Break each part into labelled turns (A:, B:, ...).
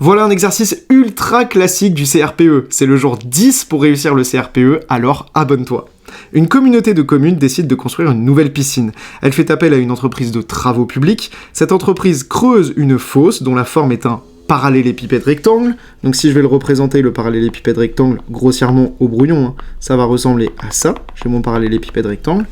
A: Voilà un exercice ultra classique du CRPE. C'est le jour 10 pour réussir le CRPE, alors abonne-toi. Une communauté de communes décide de construire une nouvelle piscine. Elle fait appel à une entreprise de travaux publics. Cette entreprise creuse une fosse dont la forme est un parallélépipède rectangle. Donc si je vais le représenter, le parallélépipède rectangle, grossièrement au brouillon, ça va ressembler à ça. J'ai mon parallélépipède rectangle.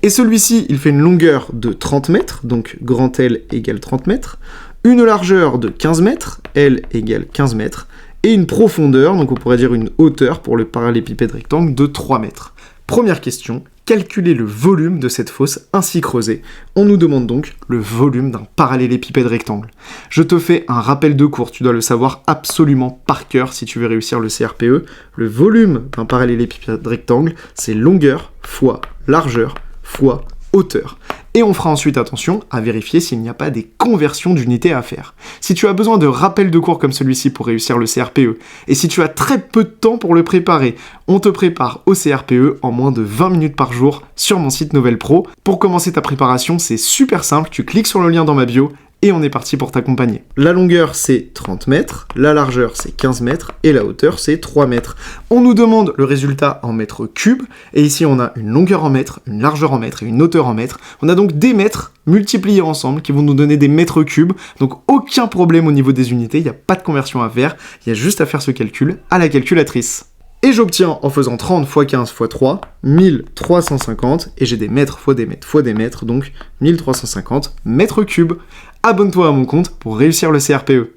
A: Et celui-ci, il fait une longueur de 30 mètres, donc grand L égale 30 mètres. Une largeur de 15 mètres, L égale 15 mètres. Et une profondeur, donc on pourrait dire une hauteur pour le parallélépipède rectangle, de 3 mètres. Première question, calculer le volume de cette fosse ainsi creusée. On nous demande donc le volume d'un parallélépipède rectangle. Je te fais un rappel de cours, tu dois le savoir absolument par cœur si tu veux réussir le CRPE. Le volume d'un parallélépipède rectangle, c'est longueur fois largeur fois hauteur. Et on fera ensuite attention à vérifier s'il n'y a pas des conversions d'unités à faire. Si tu as besoin de rappels de cours comme celui-ci pour réussir le CRPE, et si tu as très peu de temps pour le préparer, on te prépare au CRPE en moins de 20 minutes par jour sur mon site Novel Pro. Pour commencer ta préparation, c'est super simple, tu cliques sur le lien dans ma bio, et on est parti pour t'accompagner. La longueur, c'est 30 mètres, la largeur, c'est 15 mètres, et la hauteur, c'est 3 mètres. On nous demande le résultat en mètres cubes, et ici, on a une longueur en mètres, une largeur en mètres et une hauteur en mètres. On a donc des mètres multipliés ensemble qui vont nous donner des mètres cubes, donc aucun problème au niveau des unités, il n'y a pas de conversion à faire, il y a juste à faire ce calcul à la calculatrice. Et j'obtiens, en faisant 30 x 15 x 3, 1350, et j'ai des mètres fois des mètres fois des mètres, donc 1350 mètres cubes. Abonne-toi à mon compte pour réussir le CRPE.